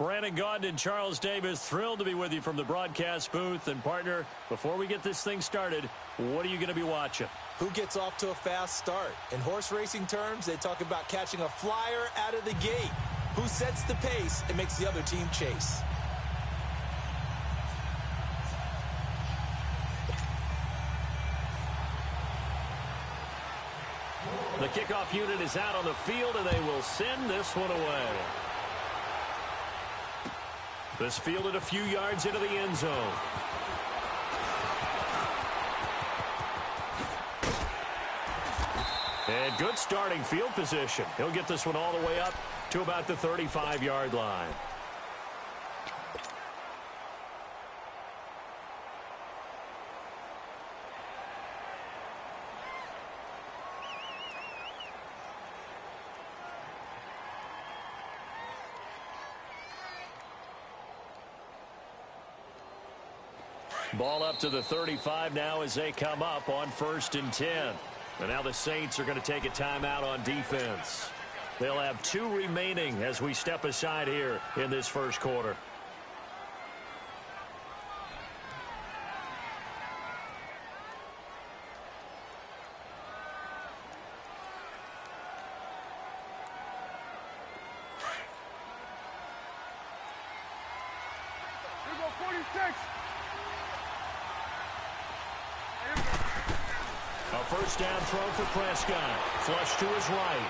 Brandon Gaudin and Charles Davis, thrilled to be with you from the broadcast booth. And, partner, before we get this thing started, what are you going to be watching? Who gets off to a fast start? In horse racing terms, they talk about catching a flyer out of the gate. Who sets the pace and makes the other team chase? The kickoff unit is out on the field, and they will send this one away. This fielded a few yards into the end zone. And good starting field position. He'll get this one all the way up to about the 35-yard line. Ball up to the 35 now as they come up on 1st and 10. And now the Saints are going to take a timeout on defense. They'll have 2 remaining as we step aside here in this first quarter. Here go 46. A first down throw for Prescott. Flush to his right.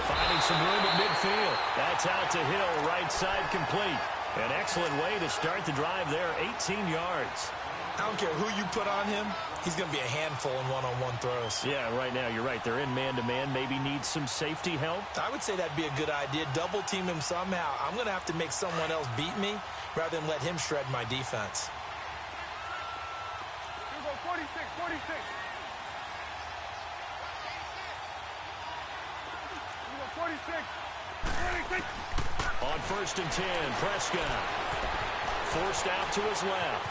Finding some room at midfield. That's out to Hill, right side complete. An excellent way to start the drive there, 18 yards. I don't care who you put on him, he's going to be a handful in one-on-one throws. Yeah, right now you're right. They're in man-to-man. Maybe needs some safety help. I would say that'd be a good idea. Double team him somehow. I'm going to have to make someone else beat me rather than let him shred my defense. 46, 46. 46. 46. On 1st and 10, Prescott. Forced out to his left.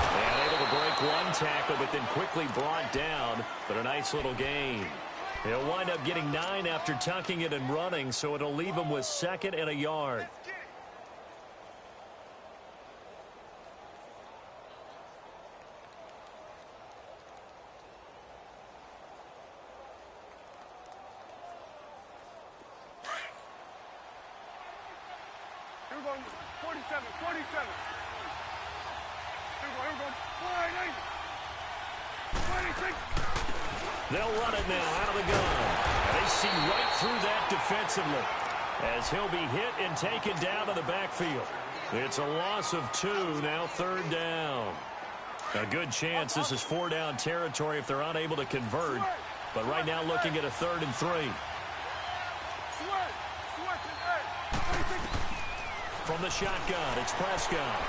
And able to break one tackle, but then quickly brought down. But a nice little gain. He'll wind up getting 9 after tucking it and running, so it'll leave him with 2nd and a yard. Here we go, 47, 47. Here we go, 48. 26. They'll run it now out of the gun. And they see right through that defensively as he'll be hit and taken down to the backfield. It's a loss of 2, now 3rd down. A good chance this is 4-down territory if they're unable to convert. But right now looking at a 3rd and 3. From the shotgun, it's Prescott.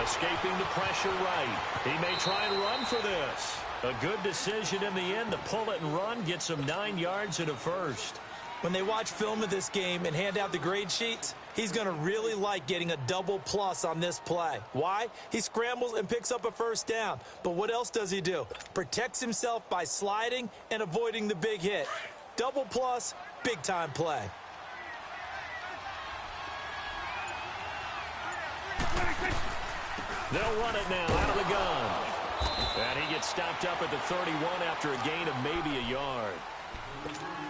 Escaping the pressure right. He may try and run for this. A good decision in the end to pull it and run, get some 9 yards and a first. When they watch film of this game and hand out the grade sheets, he's going to really like getting a double plus on this play. Why? He scrambles and picks up a first down. But what else does he do? Protects himself by sliding and avoiding the big hit. Double plus, big-time play. They'll run it now out of the gun. And he gets stopped up at the 31 after a gain of maybe a yard.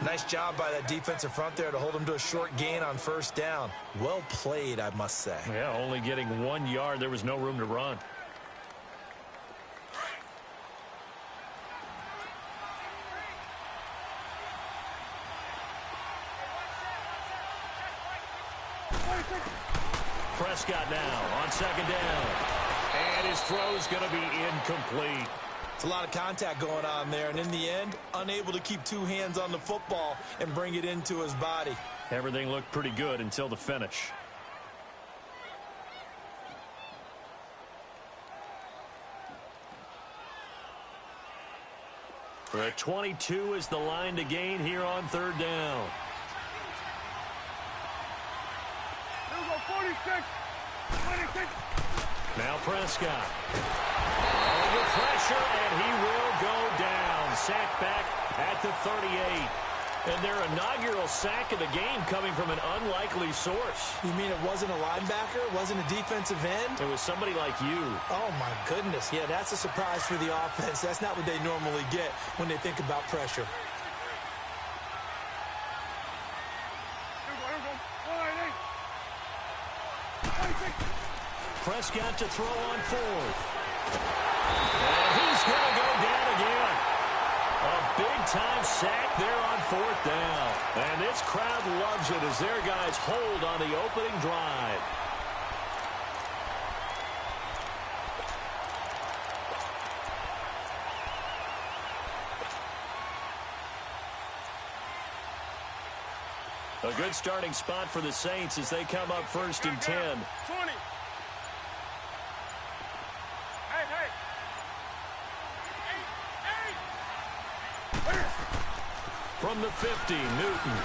Nice job by that defensive front there to hold him to a short gain on 1st down. Well played, I must say. Yeah, only getting 1 yard. There was no room to run. Prescott now on 2nd down. And his throw is going to be incomplete. It's a lot of contact going on there, and in the end, unable to keep 2 hands on the football and bring it into his body. Everything looked pretty good until the finish. The 22 is the line to gain here on 3rd down. Here we go, 46. 26. Now Prescott. Under pressure, and he will go down. Sacked back at the 38. And their inaugural sack of the game coming from an unlikely source. You mean it wasn't a linebacker? It wasn't a defensive end? It was somebody like you. Oh, my goodness. Yeah, that's a surprise for the offense. That's not what they normally get when they think about pressure. Prescott to throw on fourth. And he's going to go down again. A big-time sack there on fourth down. And this crowd loves it as their guys hold on the opening drive. A good starting spot for the Saints as they come up 1st and 10. 20. From the 50, Newton.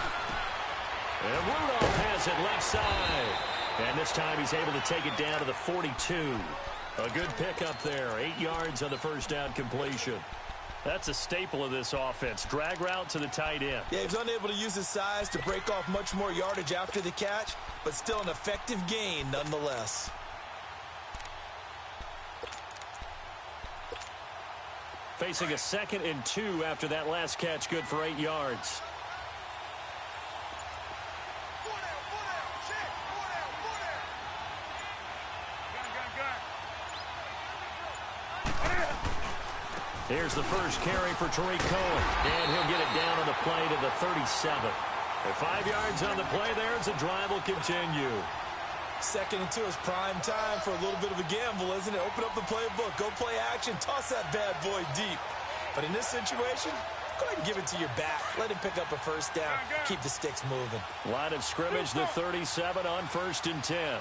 And Rudolph has it left side. And this time he's able to take it down to the 42. A good pickup there. 8 yards on the first down completion. That's a staple of this offense. Drag route to the tight end. Yeah, he's unable to use his size to break off much more yardage after the catch, but still an effective gain nonetheless. Facing a 2nd and 2 after that last catch, good for 8 yards. Here's the first carry for Tariq Cohen, and he'll get it down on the play to the 37. At 5 yards on the play there, as the drive will continue. 2nd and 2 is prime time for a little bit of a gamble, isn't it? Open up the playbook, go play action, toss that bad boy deep. But in this situation, go ahead and give it to your back. Let him pick up a first down, keep the sticks moving. Line of scrimmage, the 37 on 1st and 10.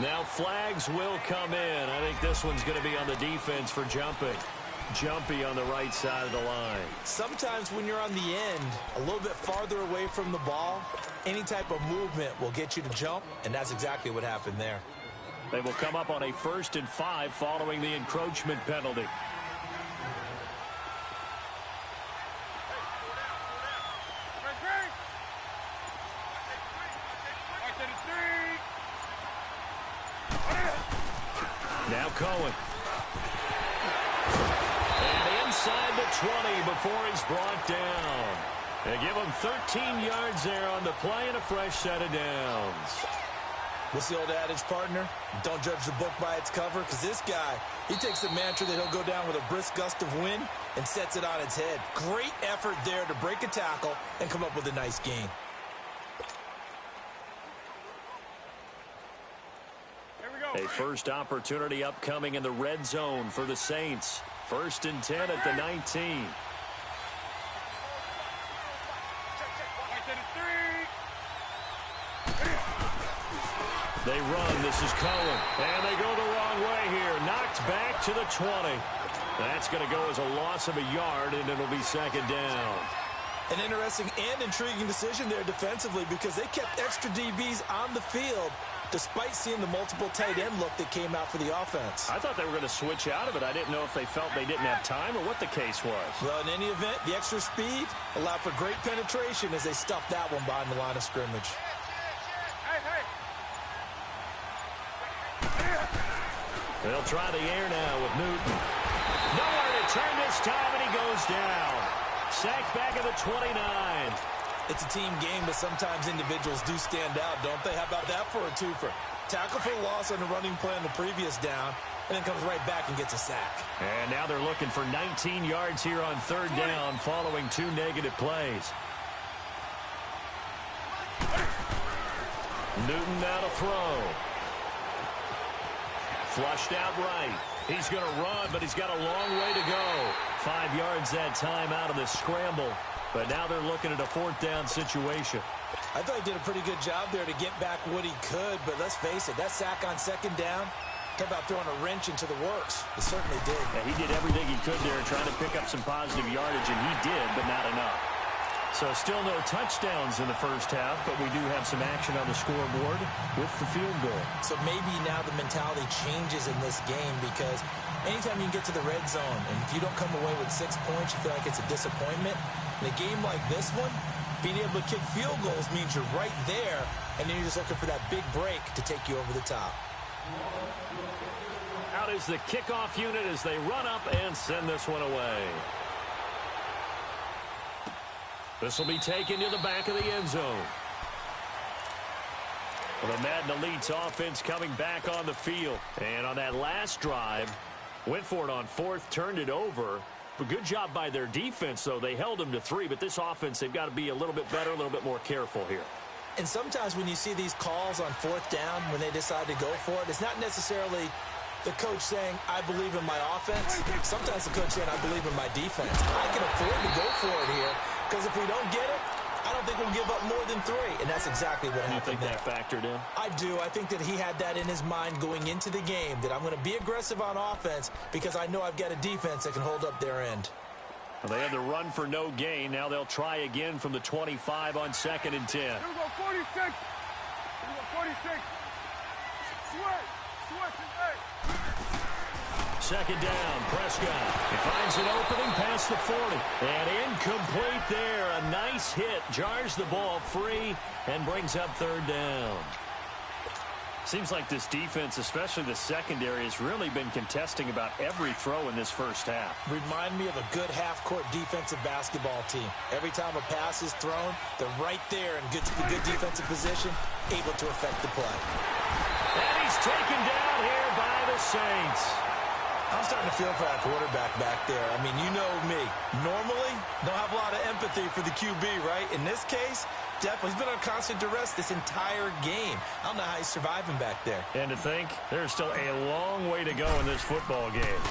Now flags will come in. I think this one's going to be on the defense for jumping. Jumpy on the right side of the line. Sometimes when you're on the end, a little bit farther away from the ball, any type of movement will get you to jump, and that's exactly what happened there. They will come up on a 1st and 5 following the encroachment penalty. Now Cohen. And inside the 20 before he's brought down. They give him 13 yards there on the play and a fresh set of downs. What's the old adage, partner? Don't judge the book by its cover, because this guy, he takes the mantra that he'll go down with a brisk gust of wind and sets it on its head. Great effort there to break a tackle and come up with a nice gain. A first opportunity upcoming in the red zone for the Saints. 1st and 10 at the 19. They run. This is Cohen. And they go the wrong way here. Knocked back to the 20. That's going to go as a loss of a yard, and it'll be 2nd down. An interesting and intriguing decision there defensively, because they kept extra DBs on the field despite seeing the multiple tight end look that came out for the offense. I thought they were going to switch out of it. I didn't know if they felt they didn't have time or what the case was. Well, in any event, the extra speed allowed for great penetration as they stuffed that one behind the line of scrimmage. They'll try the air now with Newton. Nowhere to turn this time, and he goes down. Sacked back at the 29. It's a team game, but sometimes individuals do stand out, don't they? How about that for a twofer? Tackle for loss on the running play on the previous down, and then comes right back and gets a sack. And now they're looking for 19 yards here on 3rd down following 2 negative plays. Newton now to throw. Flushed out right. He's going to run, but he's got a long way to go. 5 yards that time out of the scramble. But now they're looking at a 4th down situation. I thought he did a pretty good job there to get back what he could, but let's face it, that sack on 2nd down, talk about throwing a wrench into the works. It certainly did. Yeah, he did everything he could there trying to pick up some positive yardage, and he did, but not enough. So still no touchdowns in the first half, but we do have some action on the scoreboard with the field goal. So maybe now the mentality changes in this game because anytime you can get to the red zone and if you don't come away with 6 points, you feel like it's a disappointment. In a game like this one, being able to kick field goals means you're right there, and then you're just looking for that big break to take you over the top. Out is the kickoff unit as they run up and send this one away. This will be taken to the back of the end zone. Well, the Madden Elite's offense coming back on the field. And on that last drive, went for it on fourth, turned it over. But good job by their defense, though. They held them to 3, but this offense, they've got to be a little bit better, a little bit more careful here. And sometimes when you see these calls on fourth down, when they decide to go for it, it's not necessarily the coach saying, I believe in my offense. Sometimes the coach saying, I believe in my defense. I can afford to go for it here because if we don't get it, I don't think we'll give up more than 3. And that's exactly what happened. You think that factored in? I do. I think that he had that in his mind going into the game, that I'm going to be aggressive on offense because I know I've got a defense that can hold up their end. Well, they had the run for no gain. Now they'll try again from the 25 on 2nd and 10. Here we go, 46. Here we go, 46. Switch, hey. Second down, Prescott. He finds an opening past the 40. And incomplete there. A nice hit. Jars the ball free and brings up 3rd down. Seems like this defense, especially the secondary, has really been contesting about every throw in this first half. Remind me of a good half-court defensive basketball team. Every time a pass is thrown, they're right there in good defensive position, able to affect the play. And he's taken down here by the Saints. I'm starting to feel for that quarterback back there. I mean, you know me. Normally, don't have a lot of empathy for the QB, right? In this case, definitely. He's been on constant duress this entire game. I don't know how he's surviving back there. And to think, there's still a long way to go in this football game.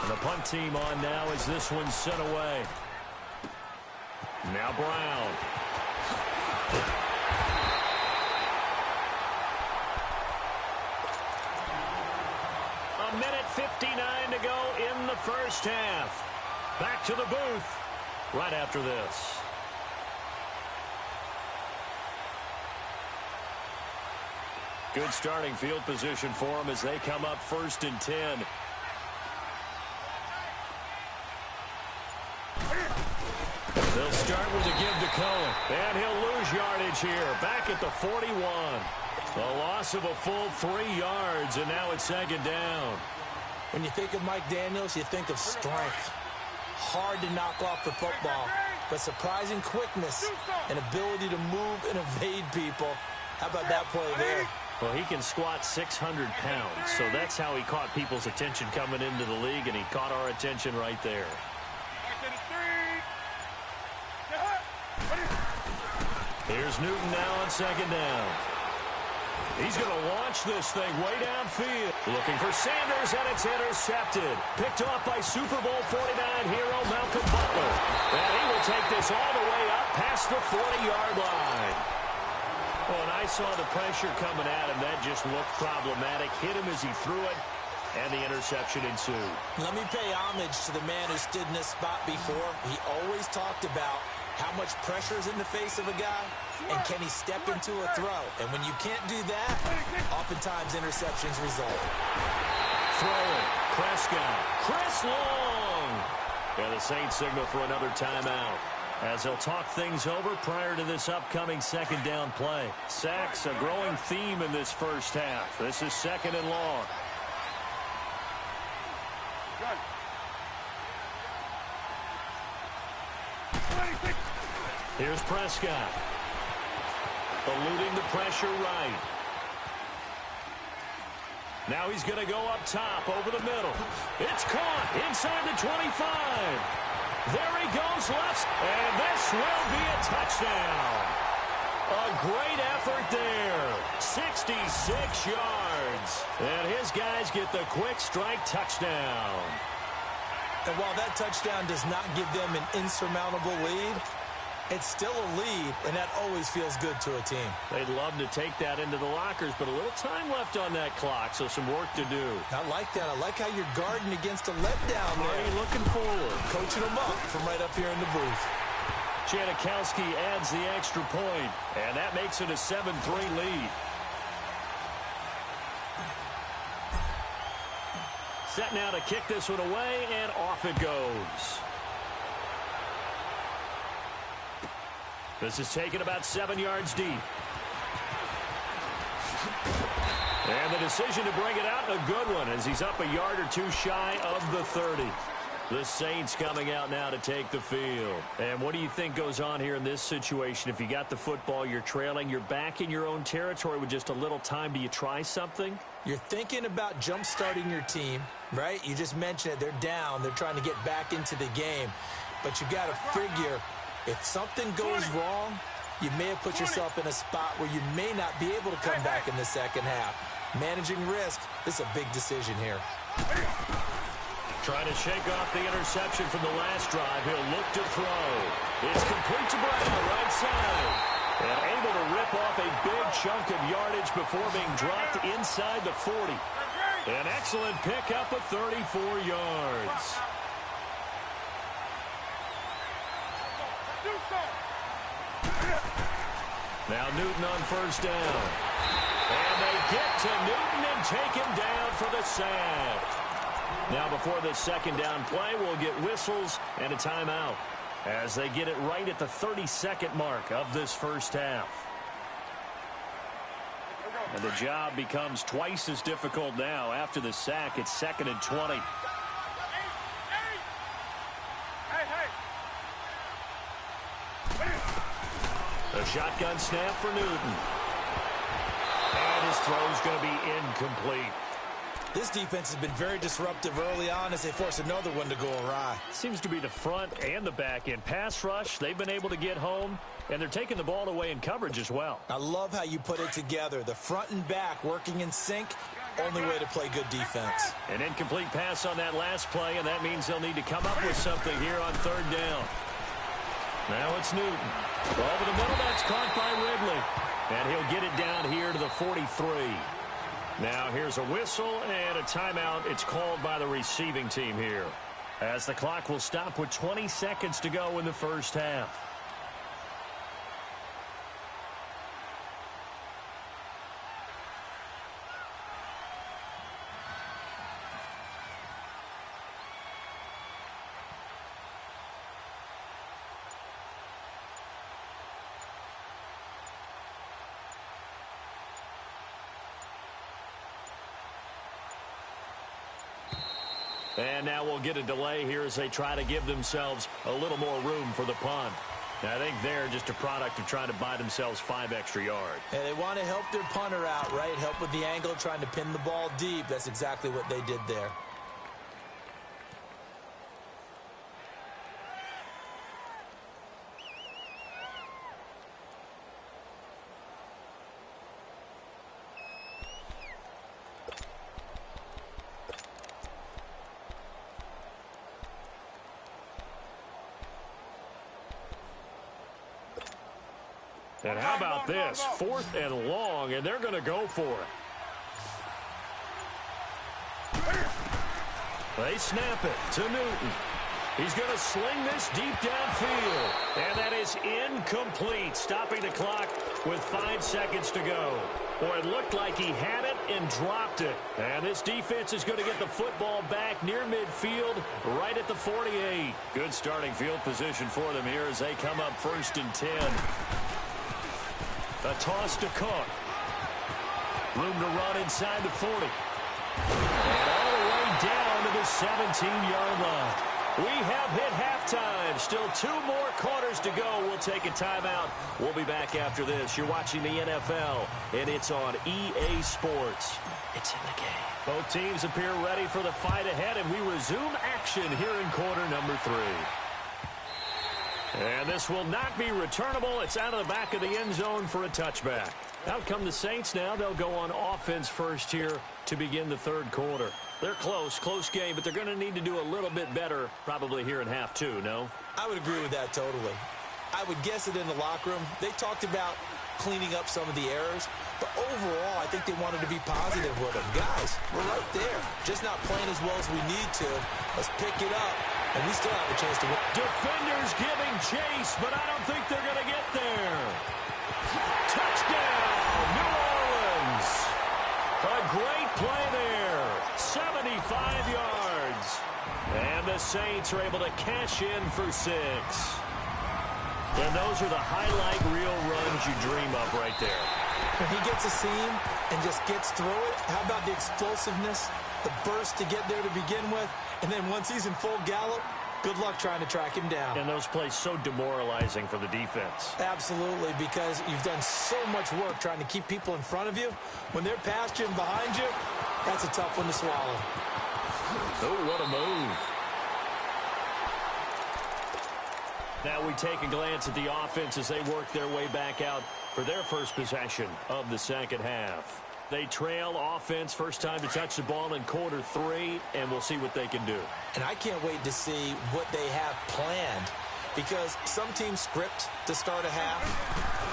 And the punt team on now as this one's sent away. Now Brown. A minute 59 to go in the first half. Back to the booth right after this. Good starting field position for them as they come up 1st and 10. They'll start with a give to Cohen. And he'll lose yardage here. Back at the 41. A loss of a full 3 yards, and now it's 2nd down. When you think of Mike Daniels, you think of strength. Hard to knock off the football, but surprising quickness and ability to move and evade people. How about that play there? Well, he can squat 600 pounds, so that's how he caught people's attention coming into the league, and he caught our attention right there. Here's Newton now on 2nd down. He's going to launch this thing way downfield. Looking for Sanders, and it's intercepted. Picked off by Super Bowl 49 hero Malcolm Butler. And he will take this all the way up past the 40-yard line. Well, and I saw the pressure coming at him. That just looked problematic. Hit him as he threw it, and the interception ensued. Let me pay homage to the man who stood in this spot before. He always talked about how much pressure is in the face of a guy, and can he step into a throw? And when you can't do that, oftentimes interceptions result. Throwing, Prescott, Chris Long. And the Saints signal for another timeout, as they'll talk things over prior to this upcoming 2nd down play. Sacks, a growing theme in this first half. This is 2nd and long. Here's Prescott. Eluding the pressure right. Now he's going to go up top over the middle. It's caught inside the 25. There he goes left. And this will be a touchdown. A great effort there. 66 yards. And his guys get the quick strike touchdown. And while that touchdown does not give them an insurmountable lead, it's still a lead, and that always feels good to a team. They'd love to take that into the lockers, but a little time left on that clock, so some work to do. I like that. I like how you're guarding against a letdown there. Are you looking forward? Coaching them up from right up here in the booth. Janikowski adds the extra point, and that makes it a 7-3 lead. Set now to kick this one away, and off it goes. This is taken about 7 yards deep. And the decision to bring it out, a good one, as he's up a yard or two shy of the 30. The Saints coming out now to take the field. And what do you think goes on here in this situation? If you got the football, you're trailing, you're back in your own territory with just a little time. Do you try something? You're thinking about jump-starting your team, right? You just mentioned it. They're down. They're trying to get back into the game. But you got to figure, if something goes wrong, you may have put yourself in a spot where you may not be able to come back in the second half. Managing risk, this is a big decision here. Trying to shake off the interception from the last drive. He'll look to throw. It's complete to Brown, right side. And able to rip off a big chunk of yardage before being dropped inside the 40. An excellent pickup of 34 yards. Now Newton on first down. And they get to Newton and take him down for the sack. Now before this second down play, we'll get whistles and a timeout as they get it right at the 32nd mark of this first half. And the job becomes twice as difficult now. After the sack, it's 2nd and 20. A shotgun snap for Newton. And his throw's going to be incomplete. This defense has been very disruptive early on as they force another one to go awry. Seems to be the front and the back end. Pass rush, they've been able to get home, and they're taking the ball away in coverage as well. I love how you put it together. The front and back working in sync, only way to play good defense. An incomplete pass on that last play, and that means they'll need to come up with something here on third down. Now it's Newton. Over the middle, that's caught by Ridley. And he'll get it down here to the 43. Now here's a whistle and a timeout. It's called by the receiving team here, as the clock will stop with 20 seconds to go in the first half. And now we'll get a delay here as they try to give themselves a little more room for the punt. Now, I think they're just a product of trying to buy themselves 5 extra yards. And they want to help their punter out, right? Help with the angle, trying to pin the ball deep. That's exactly what they did there. And how about this? 4th and long, and they're going to go for it. They snap it to Newton. He's going to sling this deep downfield. And that is incomplete, stopping the clock with 5 seconds to go. Boy, it looked like he had it and dropped it. And this defense is going to get the football back near midfield, right at the 48. Good starting field position for them here as they come up 1st and 10. A toss to Cook. Room to run inside the 40. And all the way down to the 17-yard line. We have hit halftime. Still 2 more quarters to go. We'll take a timeout. We'll be back after this. You're watching the NFL, and it's on EA Sports. It's in the game. Both teams appear ready for the fight ahead, and we resume action here in quarter number 3. And this will not be returnable. It's out of the back of the end zone for a touchback. Out come the Saints now. They'll go on offense first here to begin the 3rd quarter. They're close game, but they're going to need to do a little bit better probably here in half 2, no? I would agree with that totally. I would guess it in the locker room. They talked about cleaning up some of the errors, but overall, I think they wanted to be positive with them. Guys, we're right there. Just not playing as well as we need to. Let's pick it up and we still have a chance to win. Defenders giving chase, but I don't think they're going to get there. Touchdown, New Orleans. A great play there. 75 yards. And the Saints are able to cash in for 6. And those are the highlight reel runs you dream of right there. When he gets a seam and just gets through it, how about the explosiveness, the burst to get there to begin with, and then once he's in full gallop, good luck trying to track him down. And those plays so demoralizing for the defense. Absolutely, because you've done so much work trying to keep people in front of you. When they're past you and behind you, that's a tough one to swallow. Oh, what a move. Now we take a glance at the offense as they work their way back out for their first possession of the second half. They trail offense, first time to touch the ball in quarter 3, and we'll see what they can do. And I can't wait to see what they have planned, because some teams script to start a half.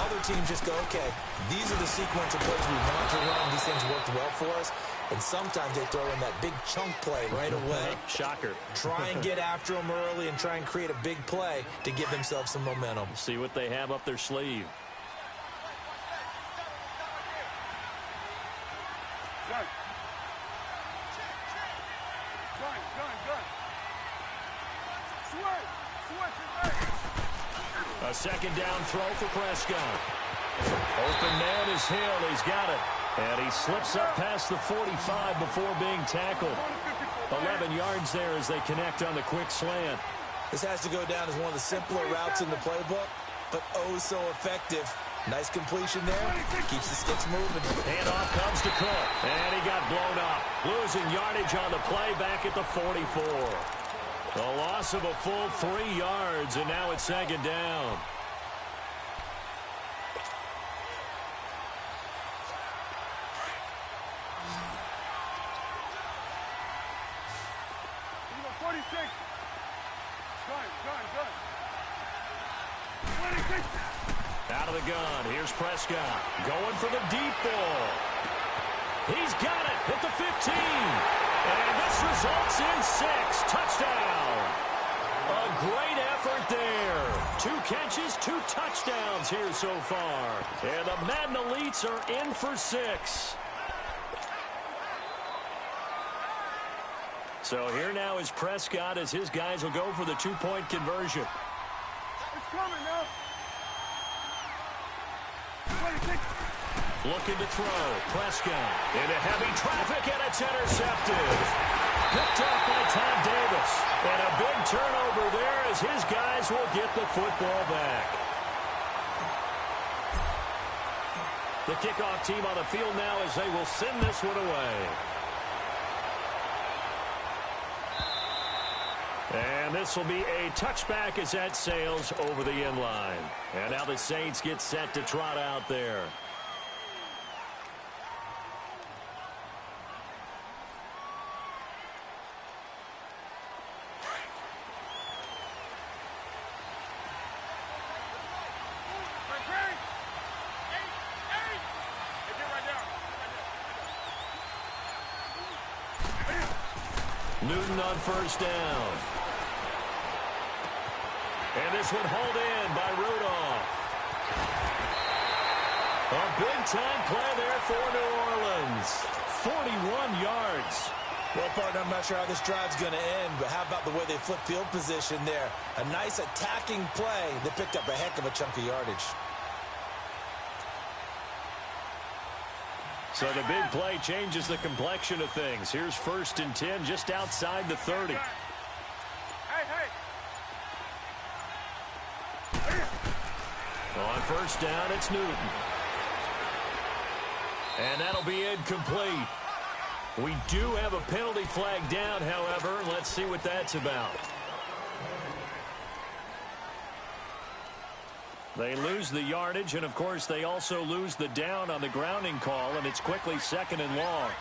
Other teams just go, okay, these are the sequence of plays we want to run. These things worked well for us. And sometimes they throw in that big chunk play right away. Shocker. Try and get after them early and try and create a big play to give themselves some momentum. See what they have up their sleeve. Gun. A second down throw for Prescott. Open man is Hill. He's got it. And he slips up past the 45 before being tackled. 11 yards there as they connect on the quick slant. This has to go down as one of the simpler routes in the playbook, but oh so effective. Nice completion there. Keeps the sticks moving. Handoff comes to Cook. And he got blown up. Losing yardage on the play back at the 44. A loss of a full 3 yards, and now it's second down. Out of the gun, here's Prescott. Going for the deep ball. He's got it at the 15. And this results in 6. Touchdown. A great effort there. 2 catches, 2 touchdowns here so far. And the Madden Elites are in for 6. So here now is Prescott as his guys will go for the 2-point conversion. It's coming now. Looking to throw. Prescott into heavy traffic, and it's intercepted. Picked up by Todd Davis. And a big turnover there as his guys will get the football back. The kickoff team on the field now as they will send this one away. And this will be a touchback as that sails over the end line. And now the Saints get set to trot out there. Newton on first down. And this one hauled in by Rudolph. A big-time play there for New Orleans. 41 yards. Well, partner, I'm not sure how this drive's going to end, but how about the way they flip field position there? A nice attacking play. They picked up a heck of a chunk of yardage. So the big play changes the complexion of things. Here's 1st and 10 just outside the 30. On first down, it's Newton. And that'll be incomplete. We do have a penalty flag down, however. Let's see what that's about. They lose the yardage, and, of course, they also lose the down on the grounding call, and it's quickly 2nd and long.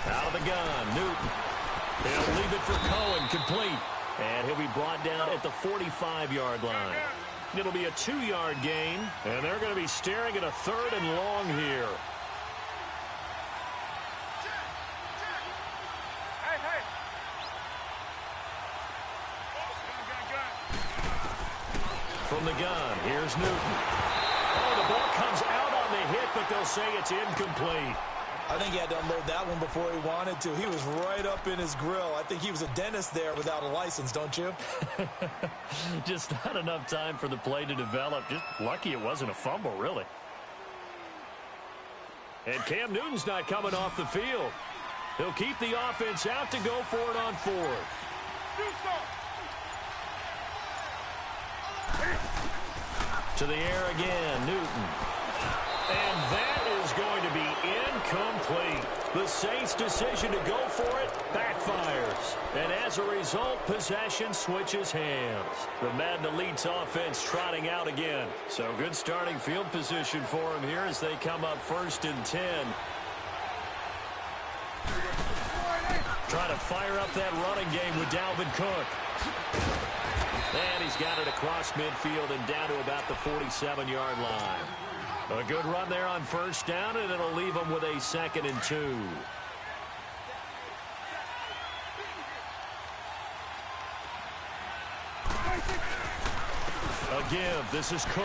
Out of the gun, Newton. They'll leave it for Cohen, complete. And he'll be brought down at the 45-yard line. It'll be a 2-yard gain, and they're going to be staring at a 3rd and long here. From the gun, here's Newton. Oh, the ball comes out on the hit, but they'll say it's incomplete. I think he had to unload that one before he wanted to. He was right up in his grill. I think he was a dentist there without a license, don't you? Just not enough time for the play to develop. Just lucky it wasn't a fumble, really. And Cam Newton's not coming off the field. He'll keep the offense out to go for it on 4th. To the air again, Newton. And that is going to be incomplete. The Saints' decision to go for it backfires. And as a result, possession switches hands. The Madden Elite's offense trotting out again. So good starting field position for them here as they come up 1st and 10. Trying to fire up that running game with Dalvin Cook. And he's got it across midfield and down to about the 47-yard line. A good run there on 1st down, and it'll leave them with a 2nd and 2. A give. This is Cook.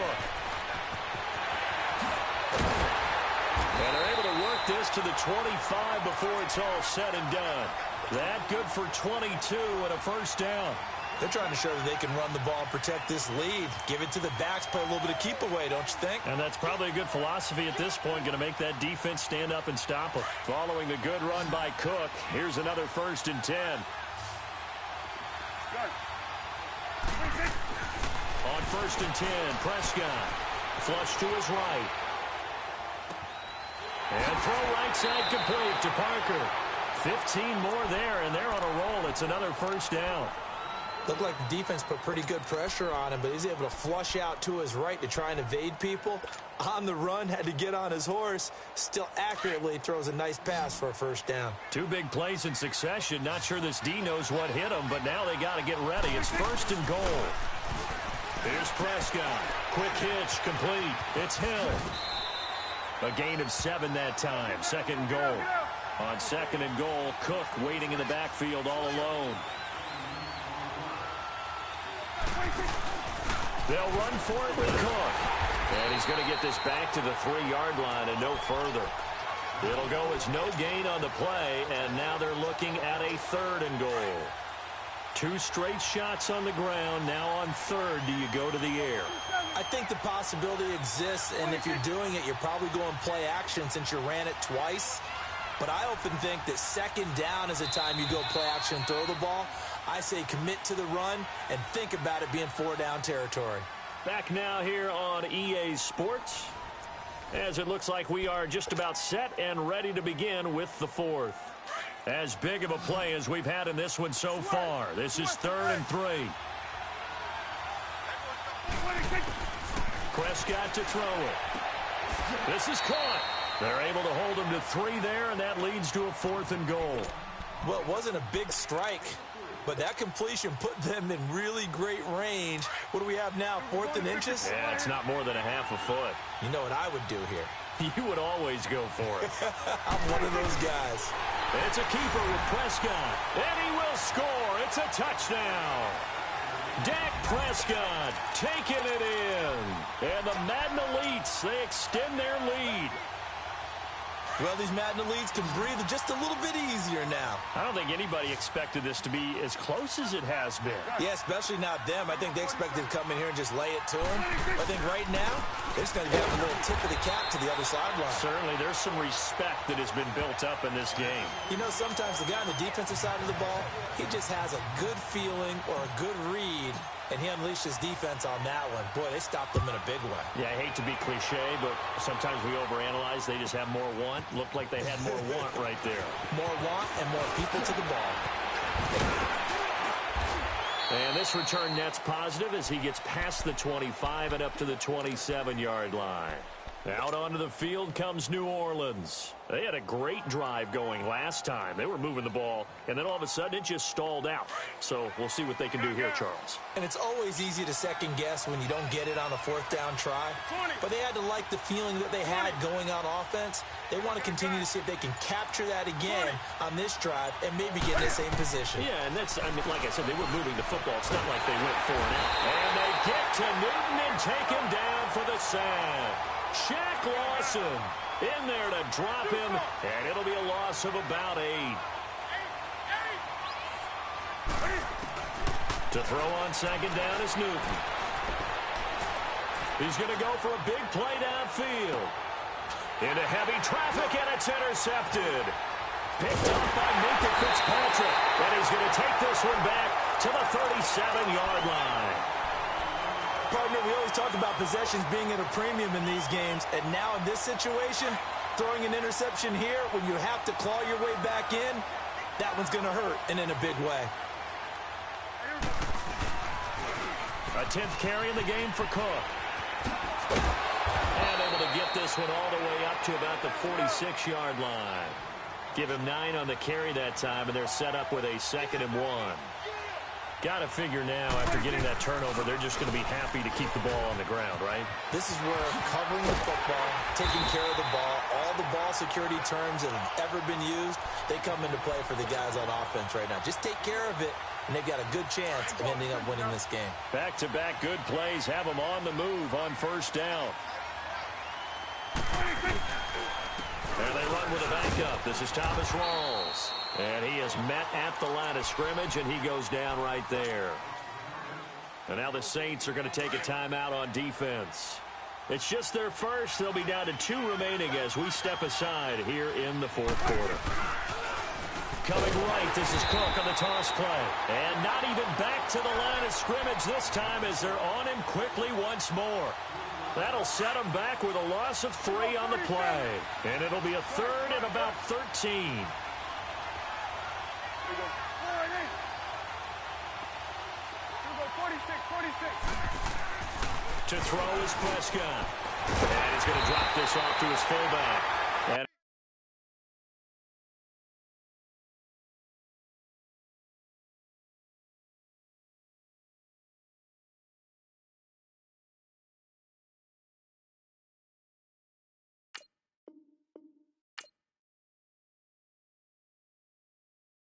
And they're able to work this to the 25 before it's all said and done. That good for 22 and a 1st down. They're trying to show that they can run the ball and protect this lead. Give it to the backs, play a little bit of keep away, don't you think? And that's probably a good philosophy at this point, going to make that defense stand up and stop them. Following the good run by Cook, here's another 1st and 10. On 1st and 10, Prescott. Flush to his right. And throw right side complete to Parker. 15 more there, and they're on a roll. It's another 1st down. Looked like the defense put pretty good pressure on him, but he's able to flush out to his right to try and evade people. On the run, had to get on his horse. Still accurately throws a nice pass for a 1st down. 2 big plays in succession. Not sure this D knows what hit him, but now they got to get ready. It's 1st and goal. Here's Prescott. Quick hitch, complete. It's Hill. A gain of 7 that time. 2nd and goal. On 2nd and goal, Cook waiting in the backfield all alone. They'll run for it with Cook. And he's going to get this back to the 3-yard line and no further. It'll go as no gain on the play, and now they're looking at a 3rd and goal. 2 straight shots on the ground. Now on 3rd, do you go to the air? I think the possibility exists, and if you're doing it, you're probably going play action since you ran it twice. But I often think that 2nd down is the time you go play action and throw the ball. I say commit to the run and think about it being 4-down territory. Back now here on EA Sports, as it looks like we are just about set and ready to begin with the 4th. As big of a play as we've had in this one so far. This is 3rd and 3. Prescott to throw it. This is caught. They're able to hold him to 3 there, and that leads to a 4th and goal. Well, it wasn't a big strike, but that completion put them in really great range. What do we have now, 4th and inches? Yeah, it's not more than a half a foot. You know what I would do here? You would always go for it. I'm one of those guys. It's a keeper with Prescott, and he will score. It's a touchdown. Dak Prescott taking it in. And the Madden Elites, they extend their lead. Well, these Madden Elites can breathe just a little bit easier now. I don't think anybody expected this to be as close as it has been. Yeah, especially not them. I think they expected to come in here and just lay it to them. I think right now, they're just going to have a little tip of the cap to the other sideline. Certainly, there's some respect that has been built up in this game. You know, sometimes the guy on the defensive side of the ball, he just has a good feeling or a good read, and he unleashed his defense on that one. Boy, they stopped them in a big way. Yeah, I hate to be cliche, but sometimes we overanalyze. They just have more want. Looked like they had more want right there. More want and more people to the ball. And this return net's positive as he gets past the 25 and up to the 27-yard line. Out onto the field comes New Orleans. They had a great drive going last time. They were moving the ball, and then all of a sudden it just stalled out. So we'll see what they can do here, Charles. And it's always easy to second guess when you don't get it on a fourth down try. But they had to like the feeling that they had going on offense. They want to continue to see if they can capture that again on this drive and maybe get in the same position. Yeah, and that's, I mean, like I said, they were moving the football. It's not like they went 4 and out. And they get to Newton and take him down for the sack. Shaq Lawson in there to drop him, and it'll be a loss of about 8. To throw on second down is Newton. He's going to go for a big play downfield. Into heavy traffic, and it's intercepted. Picked up by Minka Fitzpatrick, and he's going to take this one back to the 37-yard line. Partner, we always talk about possessions being at a premium in these games, and now in this situation, throwing an interception here when you have to claw your way back in, that one's going to hurt, and in a big way. A 10th carry in the game for Cook. And able to get this one all the way up to about the 46-yard line. Give him 9 on the carry that time, and they're set up with a 2nd and 1. Got to figure now, after getting that turnover, they're just going to be happy to keep the ball on the ground, right? This is where covering the football, taking care of the ball, all the ball security terms that have ever been used, they come into play for the guys on offense right now. Just take care of it, and they've got a good chance of ending up winning this game. Back-to-back good plays have them on the move on first down. There they run with a backup. This is Thomas Rawls. And he is met at the line of scrimmage, and he goes down right there. And now the Saints are going to take a timeout on defense. It's just their first. They'll be down to 2 remaining as we step aside here in the 4th quarter. Coming right, this is Cook on the toss play. And not even back to the line of scrimmage this time as they're on him quickly once more. That'll set him back with a loss of 3 on the play. And it'll be a 3rd and about 13. To throw is Prescott. And he's going to drop this off to his fullback.